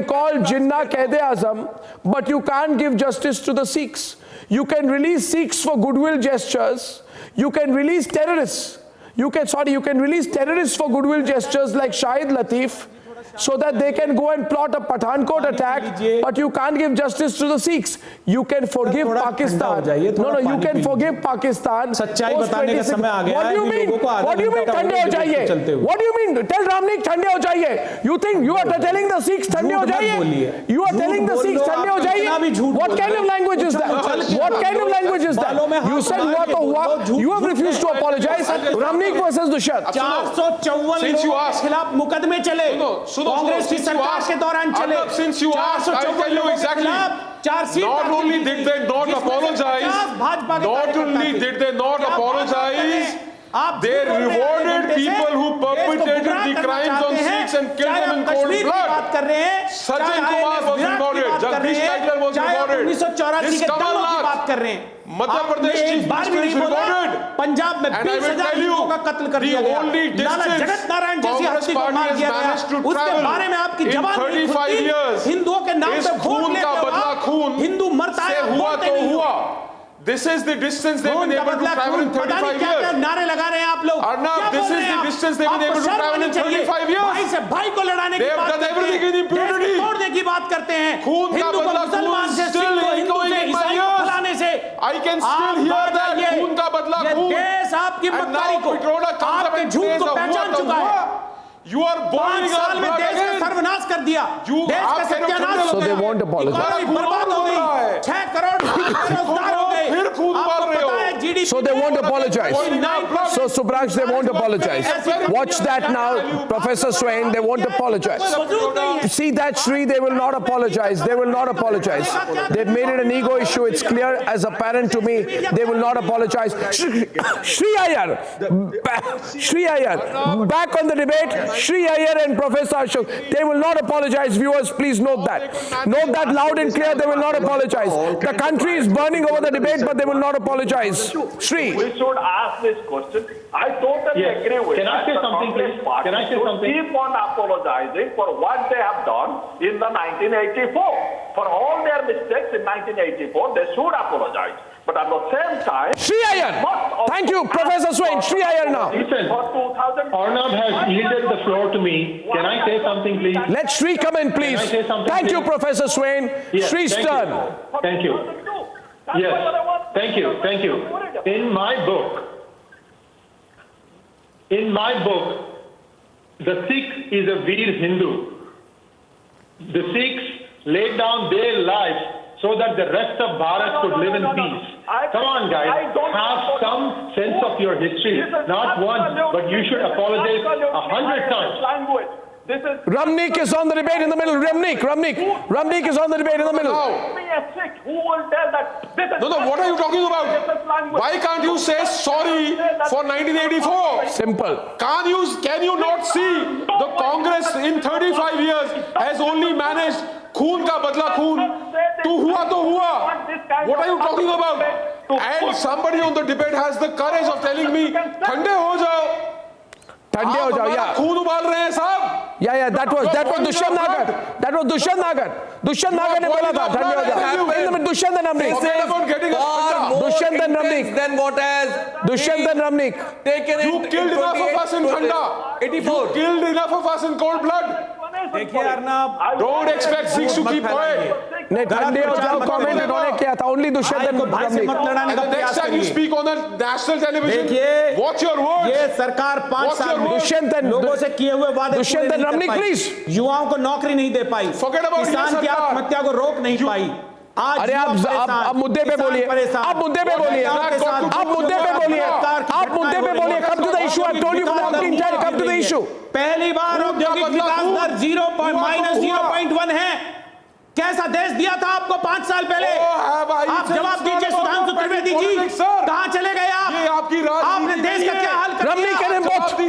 call Jinnah Quaid-e-Azam, but you can't give justice to the Sikhs. You can release Sikhs for goodwill gestures. You can release terrorists. You can release terrorists for goodwill gestures like Shahid Latif, so that they can go and plot a Pathankot attack, but you can't give justice to the Sikhs. You can forgive Pakistan. No, you can forgive Pakistan. सच्चाई बताने का समय आ गया है। What do you mean? What do you mean ठंडे हो जाइए? What do you mean? Tell Ramnik ठंडे हो जाइए. You think you are telling the Sikhs ठंडे हो जाइए? You are telling the Sikhs ठंडे हो जाइए? What kind of language is that? What kind of language is that? You said हुआ तो हुआ. You have refused to apologize. Ramnik versus Dushyant. 454 लोगों के खिलाफ मुकदमे चले, कांग्रेस की सरकार के दौरान चले। Since you asked, I'll tell you exactly. Not only did they not apologize, they rewarded people who perpetrated the crimes on Sikhs and killed them in cold blood. Sajjan Kumar was rewarded, Jagdish Titler was rewarded, this Kamal Nath, Madhya Pradesh Chief Minister is rewarded. Punjab में 20,000 लोगों का कत्ल कर दिया गया। लाला जगत नारायण जैसी हस्ती को मार दिया गया। उसके बारे में आपकी जबान नहीं खुलती। हिंदुओं के नाम पे वोट लेते हो आप। हिंदू मरता है, बोलते नहीं हो। This is the distance they've been able to travel in 35 years. नारे लगा रहे हैं आप लोग। Arnab, this is the distance they've been able to travel in 35 years. भाई से भाई को लड़ाने की बात करते हैं, देश को तोड़ने की बात करते हैं, हिंदू को मुसलमान से, सिख को हिंदू से, ईसाई को फलाने से। I can still hear that. खून का बदला खून। देश आपकी मक्कारी को, आपके झूठ को पहचान चुका है। You are boiling 5 साल में देश का सर्वनाश कर दिया, देश का सत्यानाश हो गया। So they won't apologize. Economy बर्बाद हो गई, 6 करोड़ बेरोजगार हो गए। फिर खून मार रहे हो। So they won't apologize. So Subraksh, they won't apologize. Watch that now, Professor Swain, they won't apologize. See that, Shri, they will not apologize. They will not apologize. They've made it an ego issue. It's clear as apparent to me. They will not apologize. Shri Iyer, back on the debate. Shri Iyer and Professor Ashok, they will not apologize. Viewers, please note that. Note that loud and clear. They will not apologize. The country is burning over the debate, but they will not apologize. Shri. We should ask this question. I totally agree with Can I say something, please? Can I say something? Keep on apologizing for what they have done in the 1984. For all their mistakes in 1984, they should apologize. But at the same time, Shri Iyer. Thank you, Professor Swain. Shri Iyer now. Listen, Arnab has yielded the floor to me. Can I say something, please? Let Shri come in, please. Can I say something, Thank you, please? Professor Swain. Yes, Shri's thank turn. you. Thank you. Yes, thank you, thank you. In my book, the Sikh is a Veer Hindu. The Sikhs laid down their lives so that the rest of Bharat could live in peace. Come on, guys, have some sense of your history. Not once, but you should apologize 100 times. Ramnik is on the debate in the middle. Ramnik is on the debate in the middle. Who will tell that this is No, what are you talking about? Why can't you say sorry for 1984? Simple. Can you not see the Congress in 35 years has only managed खून का बदला खून तो हुआ. What are you talking about? And somebody on the debate has the courage of telling me ठंडे हो जाओ. ठंडे हो जाओ. Yeah. खून उबाल रहे हैं साहब. Yeah. That was Dushyant Nagar. Dushyant Nagar ने बोला था ठंडे हो जाओ. Dushyant and Ramnik. Dushyant and Ramnik. Then what has Dushyant and Ramnik. taken You killed enough of us in Thanda. 84. You killed enough of us in cold blood. देखिए Arnab, Don't expect Sikhs to keep quiet. नहीं ठंडे हो जाओ comment इन्होंने किया था. Only Dushyant and Ramnik. And the next time you speak on the national television, watch your words. ये सरकार 5 साल में लोगों से किए हुए वादे Dushyant and Ramnik, please. युवाओं को नौकरी नहीं दे पाई, किसान की आत्महत्या को रोक नहीं पाई. अरे आप मुद्दे पे बोलिए. आप मुद्दे पे बोलिए. Come to the issue. I've told you for the 15th time. Come to the issue. पहली बार औद्योगिक विकास दर -0.1 है. कैसा देश दिया था आपको 5 साल पहले? आप जवाब दीजिए सुधांशु त्रिवेदी जी, कहां चले गए आप? आपने देश का क्या हाल कर दिया?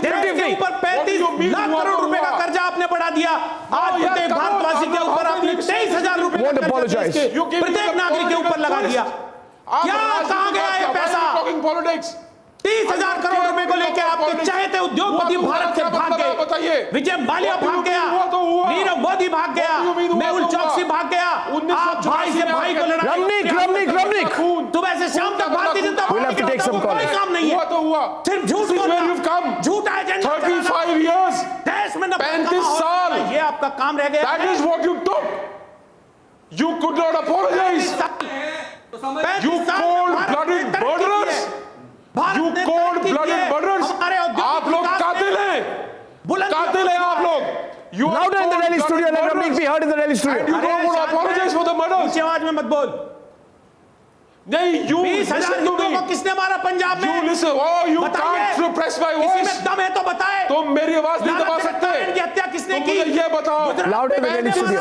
देश के ऊपर 35 लाख करोड़ रुपए का कर्जा आपने बढ़ा दिया. आज प्रत्येक भारतवासी के ऊपर आपने 23,000 रुपए का कर्जा प्रत्येक नागरिक के ऊपर लगा दिया. क्या कहां गया ये पैसा? 30,000 करोड़ रुपए को लेकर आपके चाहते उद्योगपति भारत से भाग गए. विजय माल्या भाग गया, नीरव मोदी भाग गया, मेहुल चौकसी भाग गया. आप भाई से भाई को लड़ा. Ramnik. सुबह से शाम तक भारतीय जनता पार्टी के कोई काम नहीं है. सिर्फ झूठ बोलना, झूठा एजेंडा 35 years. देश में 35 साल. ये आपका काम रह गया. That is what you took. You could not apologize. You cold-blooded murderers. You cold-blooded murderers. आप लोग कातिल हैं. आप लोग. Louder in the Delhi studio. Let Ramnik be heard in the Delhi studio. And you don't want to apologize for the murders. ऊंची आवाज में मत बोल. नहीं, you 20,000 हिंदुओं को किसने मारा पंजाब में? You listen. Oh, you can't suppress my voice. किसी में दम है तो बताए. तुम मेरी आवाज नहीं दबा सकते. इनकी हत्या किसने की? ये बताओ. Louder in the Delhi studio.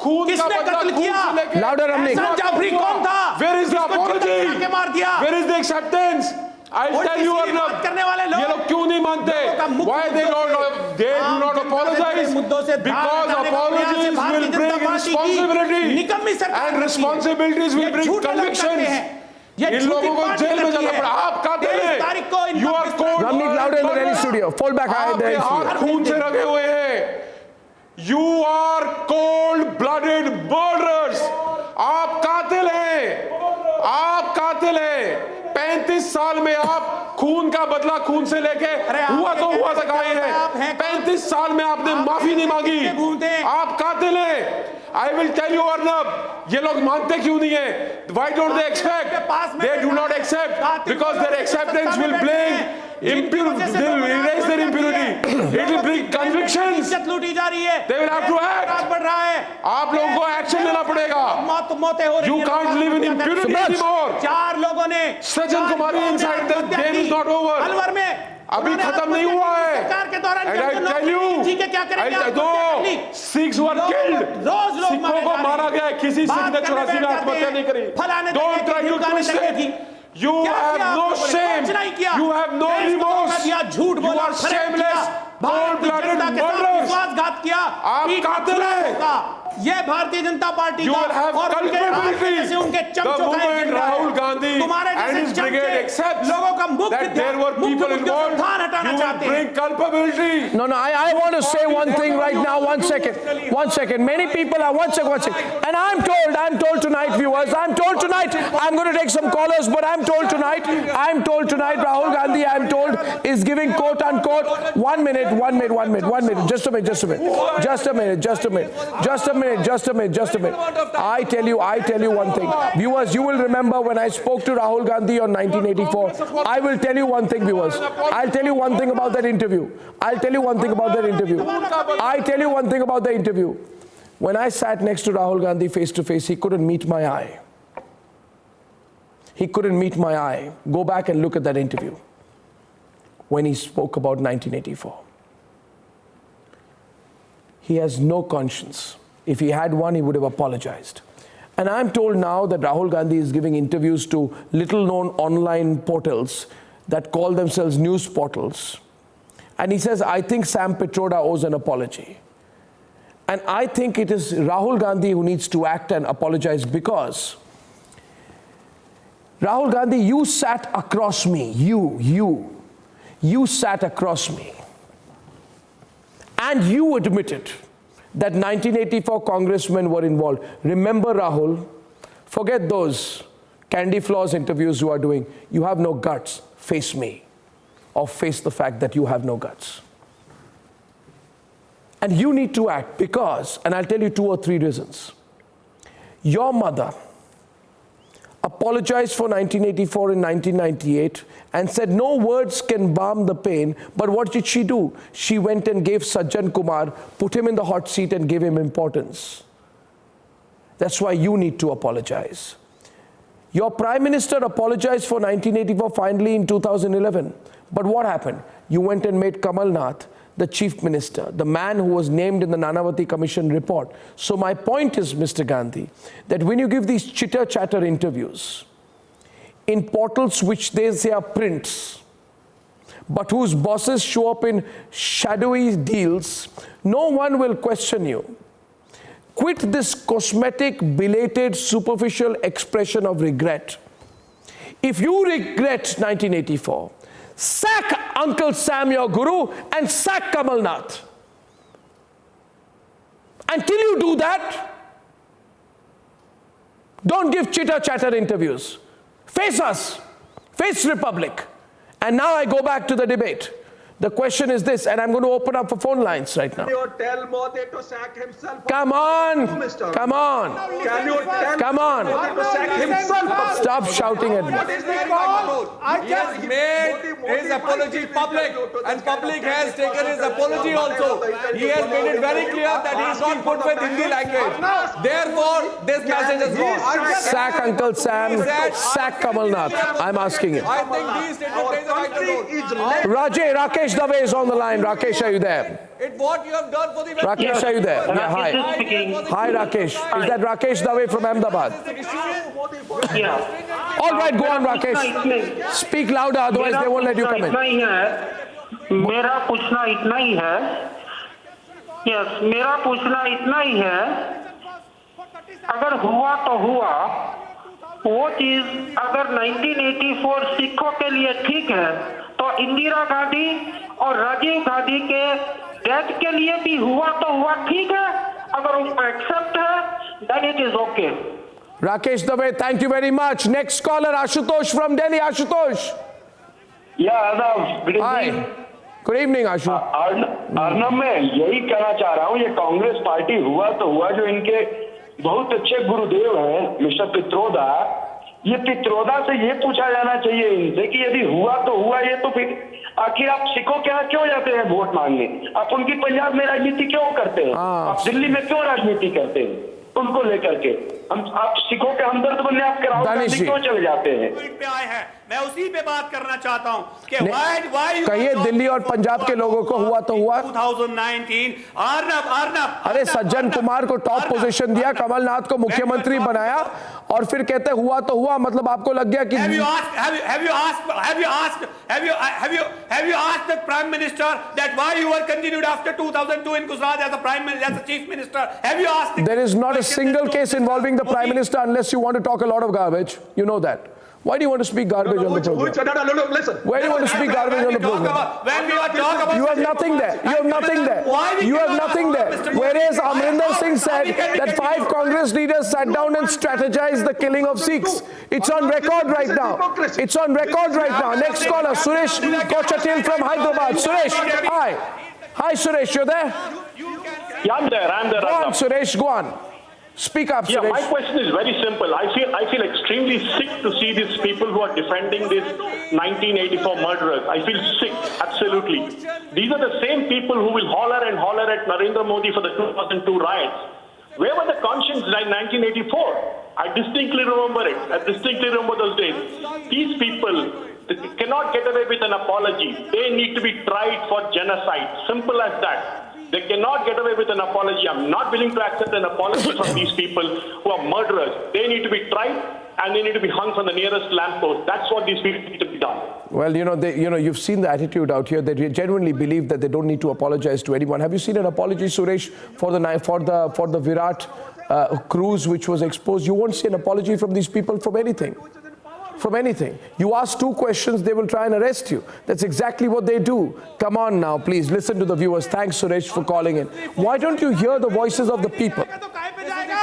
खून का बदला खून से लेके. Louder Ramnik. जाफरी कौन था? Where is the apology? मार दिया. Where is the acceptance? I'll tell you Arnab. ये लोग क्यों नहीं मानते? Why they do not apologize? Because apologies will bring responsibility, and responsibilities will bring convictions. इन लोगों को जेल में जाना पड़ा. आप कातिल हैं. You are cold. Ramnik, louder in the Delhi studio. Fall back high in the Delhi आपके हाथ studio. खून से रखे हुए हैं. You are cold-blooded murderers. आप कातिल हैं. 35 साल में आप खून का बदला खून से लेके हुआ तक आए हैं. 35 साल में आपने माफी नहीं मांगी. आप कातिल हैं. I will tell you Arnab, ये लोग मानते क्यों नहीं है? Why don't they accept? They do not accept because their acceptance will bring impurity. They will erase their impurity. It will bring convictions. इज्जत लूटी जा रही है. They will have to act. बढ़ रहा है. आप लोगों को एक्शन लेना पड़ेगा. मौतें हो रही हैं. You can't live in impunity anymore. 4 लोगों ने सज्जन कुमारी inside the game is not over. Alwar में अभी खत्म नहीं हुआ है. सरकार के दौरान And I tell you, जी के क्या करेंगे आप? दो Sikhs were killed. रोज लोग सिखों को मारा गया है. किसी सिख ने 84 में आत्महत्या नहीं करी. Don't try to twist it. You have no shame. You have no remorse. You are shameless, cold-blooded murderers. विश्वासघात किया. आप कातिल हैं. ये Bharatiya Janata party You will have culpability. से उनके The moment Rahul Gandhi and his brigade accepts that there were people involved, you will bring culpability. No, I want to say one thing right now. One second. Many people are, one second. And I'm told tonight, viewers, I'm told tonight, I'm going to take some callers, but I'm told tonight, Rahul Gandhi, I'm told, is giving quote unquote, 1 minute, just a minute. I tell you one thing. Viewers, you will remember when I spoke to Rahul Gandhi on 1984. I will tell you one thing, viewers. I'll tell you one thing about that interview. When I sat next to Rahul Gandhi face to face, he couldn't meet my eye. Go back and look at that interview when he spoke about 1984. He has no conscience. If he had one, he would have apologized. And I'm told now that Rahul Gandhi is giving interviews to little-known online portals that call themselves news portals. And he says, I think Sam Pitroda owes an apology. And I think it is Rahul Gandhi who needs to act and apologize, because Rahul Gandhi, you sat across me. You sat across me. And you admitted that 1984 congressmen were involved. Remember, Rahul, forget those candy floss interviews you are doing. You have no guts. Face me, or face the fact that you have no guts. And you need to act because, and I'll tell you 2 or 3 reasons. Your mother apologized for 1984 in 1998 and said no words can balm the pain. But what did she do? She went and gave Sajjan Kumar, put him in the hot seat and gave him importance. That's why you need to apologize. Your Prime Minister apologized for 1984 finally in 2011. But what happened? You went and made Kamal Nath the Chief Minister, the man who was named in the Nanavati Commission report. So my point is, Mr. Gandhi, that when you give these chitter-chatter interviews in portals which they say are prints, but whose bosses show up in shadowy deals, no one will question you. Quit this cosmetic, belated, superficial expression of regret. If you regret 1984, sack Uncle Sam, your guru, and sack Kamal Nath. Until you do that, don't give chitter-chatter interviews. Face us. Face Republic. And now I go back to the debate. The question is this, and I'm going to open up for phone lines right now. Tell Modi to sack himself. Come on. Can you tell Modi to sack himself? Stop shouting at me. He has made his apology public, and public has taken his apology also. He has made it very clear that he is not good with Hindi language. Therefore, this message is wrong. Sack Uncle Sam, sack Kamal Nath. I'm asking you. I think these statements play the Rakesh Dave is on the line. Rakesh, are you there? What you have done for the Rakesh, are you there? Yeah, hi. Hi, Rakesh. Is that Rakesh Dave from Ahmedabad? Yeah. All right, go on, Rakesh. Speak louder, otherwise they won't let you come in. मेरा पूछना इतना ही है मेरा पूछना इतना ही है अगर हुआ तो हुआ वो चीज अगर 1984 सिखों के लिए ठीक है तो इंदिरा गांधी और राजीव गांधी के डेथ के लिए भी हुआ तो हुआ ठीक है अगर उनको एक्सेप्ट है then it is okay. Rakesh Dave, thank you very much. Next caller, Ashutosh from Delhi. Ashutosh. Yeah, Arnab. Good evening. Hi. Good evening, Ashu. Arnab मैं यही कहना चाह रहा हूँ ये कांग्रेस पार्टी हुआ तो हुआ जो इनके बहुत अच्छे गुरुदेव हैं मिस्टर पित्रोदा ये पित्रोदा से ये पूछा जाना चाहिए इनसे कि यदि हुआ तो हुआ, ये तो फिर आखिर आप सिखों के यहाँ क्यों जाते हैं वोट मांगने? आप उनकी पंजाब में राजनीति क्यों करते हैं? आप दिल्ली में क्यों राजनीति करते हैं उनको लेकर के? आप सिखों के हमदर्द बनने आप राहुल गांधी क्यों चले जाते हैं? पे आए हैं, मैं उसी पे बात करना चाहता हूं कि why कहिए दिल्ली और पंजाब के लोगों को हुआ तो हुआ। 2019 अर्नब अरे सज्जन कुमार को टॉप पोजीशन दिया, कमलनाथ को मुख्यमंत्री बनाया और फिर कहते हुआ तो हुआ। मतलब आपको लग गया कि have you asked the prime minister that why you were continued after 2002 in Gujarat as a prime minister, as a chief minister? Have you asked? There is not a single case involving the prime minister unless you want to talk a lot of garbage. You know that. Why do you want to speak garbage on the program? No, listen. Why do you want to speak garbage on the program? When we are talking about, you have nothing there. You have nothing there. You have nothing there. Whereas Amrinder Singh said that 5 Congress leaders sat down and strategized the killing of Sikhs. It's on record right now. It's on record right now. Next caller, Suresh Kochatil from Hyderabad. Suresh, hi. Hi, Suresh. You're there? Yeah, I'm there. Go on, Suresh. Go on. Speak up, Yeah, Suresh. my question is very simple. I feel extremely sick to see these people who are defending these 1984 murderers. I feel sick, absolutely. These are the same people who will holler and holler at Narendra Modi for the 2002 riots. Where were the conscience in 1984? I distinctly remember it. I distinctly remember those days. These people cannot get away with an apology. They need to be tried for genocide. Simple as that. They cannot get away with an apology. I'm not willing to accept an apology from these people who are murderers. They need to be tried and they need to be hung from the nearest lamppost. That's what these people need to be done. Well, you've seen the attitude out here. They genuinely believe that they don't need to apologize to anyone. Have you seen an apology, Suresh, for the Virat cruise which was exposed? You won't see an apology from these people from anything. From anything. You ask 2 questions, they will try and arrest you. That's exactly what they do. Come on now, please listen to the viewers. Thanks, Suresh, for calling in. Why don't you hear the voices of the people?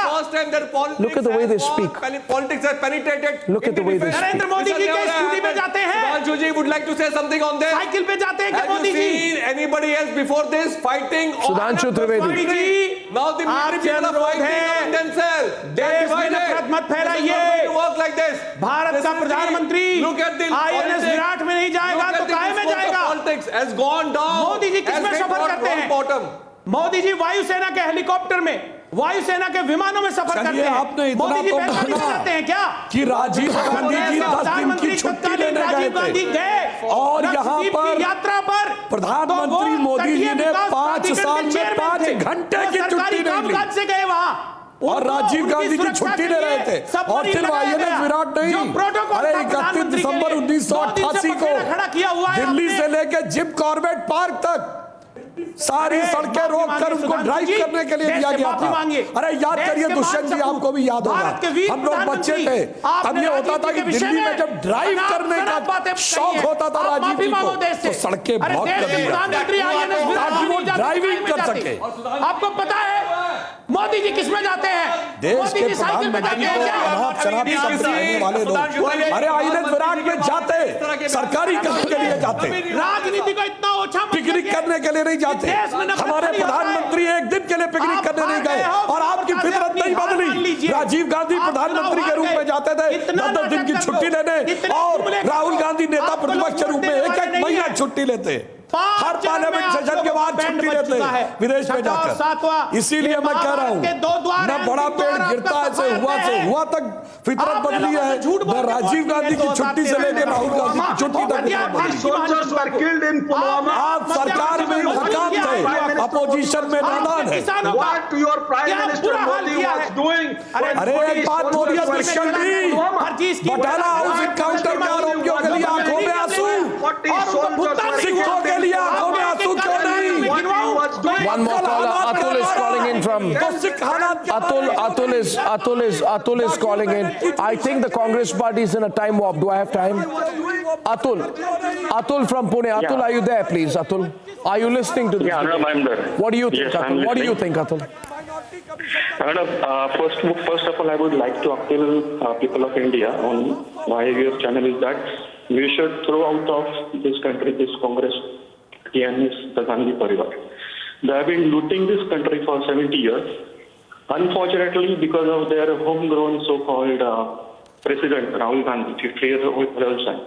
First time that politics Look at the way they speak. Politics has penetrated. Look at the way they speak. Narendra Modi ji के scooty पे जाते हैं। Sudhanshu ji would like to say something on this. Cycle पे जाते हैं क्या Modi ji? Have you seen anybody else before this fighting? Sudhanshu Trivedi. Now the military people are fighting among themselves. They are divided. मत फैलाइए। Work like this. Bharat का प्रधानमंत्री INS Virat में नहीं जाएगा तो काहे में जाएगा? Politics has gone down. Modi ji किसमें सफर करते हैं? मोदी जी वायुसेना के हेलीकॉप्टर में, वायुसेना के विमानों में सफर करते हैं। आपने इतना मोदी जी तो बैठक में जाते हैं क्या? कि राजीव गांधी जी 10 दिन की छुट्टी लेने गए थे और यहाँ पर यात्रा पर प्रधानमंत्री मोदी जी ने 5 साल में 5 घंटे की छुट्टी नहीं ली से गए वहां और राजीव गांधी की छुट्टी ले रहे थे और सिर्फ INS विराट नहीं। अरे 31 दिसंबर 1988 को दिल्ली से लेकर जिम कॉर्बेट पार्क तक सारी सड़कें रोककर उनको ड्राइव करने के लिए दिया गया था। अरे याद करिए दुष्यंत जी, आपको भी याद होगा, हम लोग बच्चे थे तब ये होता था कि दिल्ली में जब ड्राइव करने का शौक होता था राजीव जी को तो सड़कें ब्लॉक कर दी ताकि वो ड्राइविंग कर सके। आपको पता है मोदी जी किसमें जाते हैं? देश के प्रधानमंत्री को शराब पीने वाले लोग अरे INS विराट में जाते, सरकारी काम के लिए जाते, राजनीति को इतना ओछा पिकनिक करने के लिए नहीं जाते। हमारे प्रधानमंत्री एक दिन के लिए पिकनिक करने नहीं गए और आपकी फितरत नहीं बदली। राजीव गांधी प्रधानमंत्री के रूप में जाते थे 10 दिन की छुट्टी लेने और राहुल गांधी नेता प्रतिपक्ष के रूप में 1 महीना छुट्टी लेते, हर पार्लियामेंट सेशन के बाद छुट्टी लेते विदेश में जाकर। इसीलिए मैं कह रहा हूँ न बड़ा पेड़ गिरता है से हुआ तक फितरत बदली है, न राजीव गांधी की छुट्टी से लेकर राहुल गांधी की छुट्टी तक। आप सरकार में नाकाम थे, अपोजिशन में नादान है। अरे एक बात बोलिए दुष्यंत जी, बटाला हाउस इनकाउंटर के आरोपियों के लिए आंखों में आंसू, सिखों के लिए आंखों में आंसू क्यों नहीं? One more caller, Atul is calling in from Atul is calling in. I think the Congress party is in a time warp. Do I have time? Atul from Pune. Atul, are you there, please? Atul, are you listening to this? Yeah, Arnab, I'm there. What do you think, Yes, Atul? What do you think, Atul? Arnab, first of all, I would like to appeal people of India on my channel is that we should throw out of this country this Congress, TNS, the Gandhi Parivar. They have been looting this country for 70 years. Unfortunately, because of their homegrown so-called President Rahul Gandhi, 50 years old son.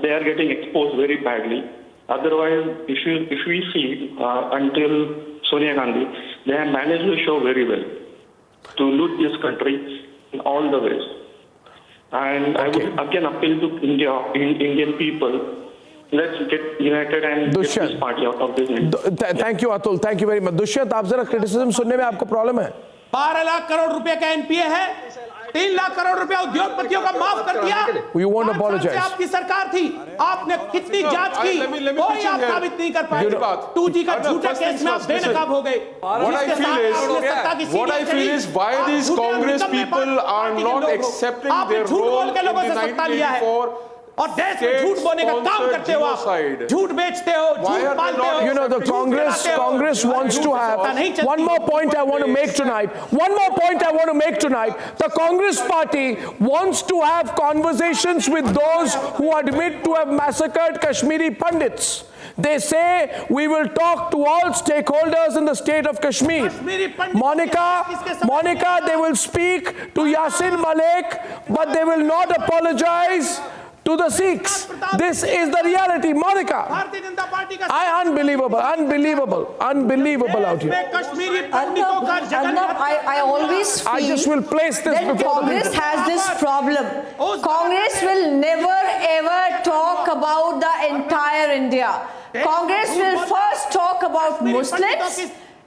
They are getting exposed very badly. Otherwise, if we see until Sonia Gandhi, they have managed to show very well to loot this country in all the ways. And I would again appeal to Indian people. Let's get united and get this party out of this. Thank you, Atul. Thank you very much. Dushyant, आप जरा criticism सुनने में आपको problem है? 12 लाख करोड़ रुपए का NPA है, 3 लाख करोड़ रुपया उद्योगपतियों का माफ कर दिया। You won't apologize. आपकी सरकार थी, आपने कितनी जांच की, कोई आप साबित नहीं कर पाए। 2G का झूठा केस में आप बेनकाब हो गए। What I feel is why these Congress people are not accepting their role in the 1984 और देश में झूठ बोलने का काम करते हो आप, झूठ बेचते हो, झूठ पालते हो। You know, the Congress wants to have one more point I want to make tonight. One more point I want to make tonight. The Congress party wants to have conversations with those who admit to have massacred Kashmiri Pandits. They say we will talk to all stakeholders in the state of Kashmir. Monica, they will speak to Yasin Malik, but they will not apologize to the Sikhs. This is the reality, Monica. Unbelievable out here. Arnab, I always feel I just will place this that before Congress has this problem. Congress will never ever talk about the entire India. Congress will first talk about Muslims.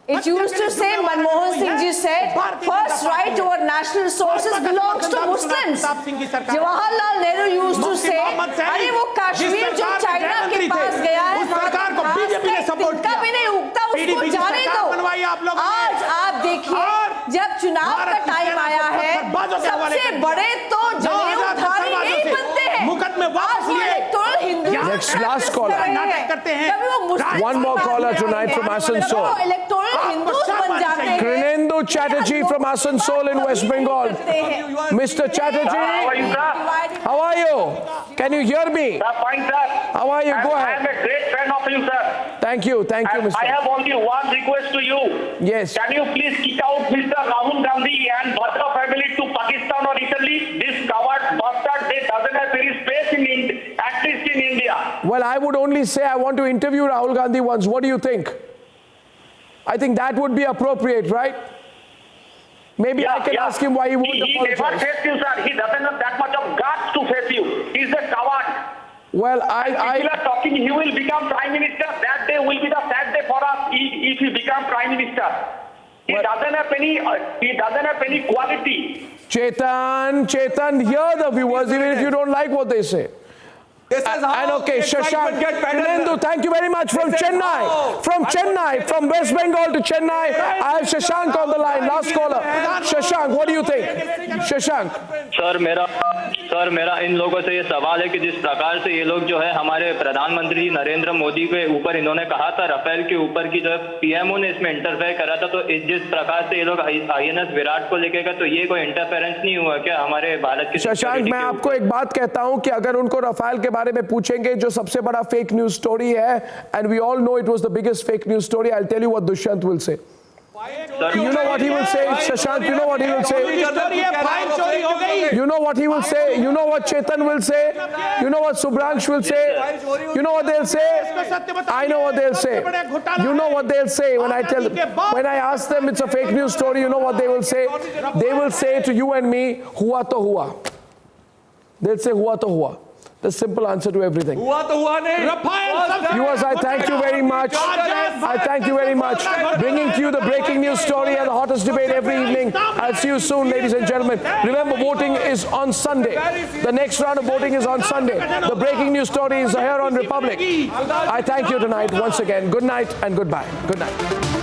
It used to say, Manmohan Singh ji said, first right to our national resources belongs to Muslims. Jawaharlal Nehru used to say, अरे वो कश्मीर जो China के पास गया है, सरकार को BJP ने support किया, भी नहीं उगता, उसको जाने दो। आज आप देखिए, जब चुनाव का टाइम आया है, सबसे बड़े तो जनेऊधारी नहीं बनते हैं। आज वो electoral Hindu last caller. One more caller tonight from Asansol. Krinendu Chatterjee from Asansol in West Bengal. Mr. Chatterjee, how are you? Can you hear me? Fine, sir. How are you? Go ahead. I am a great fan of you, sir. Thank you, Mr. I have only one request to you. Yes. Can you please kick out Mr. Rahul Gandhi and Bhadra family to Pakistan or Italy? This coward bastard, they doesn't have any space at least in India. Well, I would only say I want to interview Rahul Gandhi once. What do you think? I think that would be appropriate, right? Maybe I can ask him why he won't apologize. He never faced you, sir. He doesn't have that much of guts to face you. He's a coward. Well, people are talking he will become Prime Minister. That day will be the sad day for us if he becomes Prime Minister. He doesn't have any quality. Chetan, hear the viewers even if you don't like what they say. And okay, Shashank, Krinendu, thank you very much from Chennai. From West Bengal to Chennai, I have Shashank on the line. Last caller. Shashank, what do you think? Shashank. Sir मेरा इन लोगों से ये सवाल है कि जिस प्रकार से ये लोग जो है हमारे प्रधानमंत्री नरेंद्र मोदी के ऊपर इन्होंने कहा था राफेल के ऊपर की जो है पीएमओ ने इसमें इंटरफेयर करा था, तो जिस प्रकार से ये लोग आईएनएस विराट को लेके गए, तो ये कोई इंटरफेरेंस नहीं हुआ क्या हमारे भारत की? शशांक, मैं आपको एक बात कहता हूं कि अगर उनको राफेल के बारे में पूछेंगे जो सबसे बड़ा फेक न्यूज स्टोरी है, and we all know it was the biggest fake news story, I will tell you what Dushyant will say. You know what he will say, Shashank? You know what he will say? You know what he will say? You know what Chetan will say? You know what Subhransh will say? You know what they'll say? I know what they'll say. You know what they'll say when I ask them it's a fake news story, you know what they will say? They will say to you and me, hua to hua. They'll say hua to hua. The simple answer to everything. Viewers, I thank you very much. I thank you very much. Bringing to you the breaking news story and the hottest debate every evening. I'll see you soon, ladies and gentlemen. Remember, voting is on Sunday. The next round of voting is on Sunday. The breaking news story is here on Republic. I thank you tonight once again. Good night and goodbye. Good night.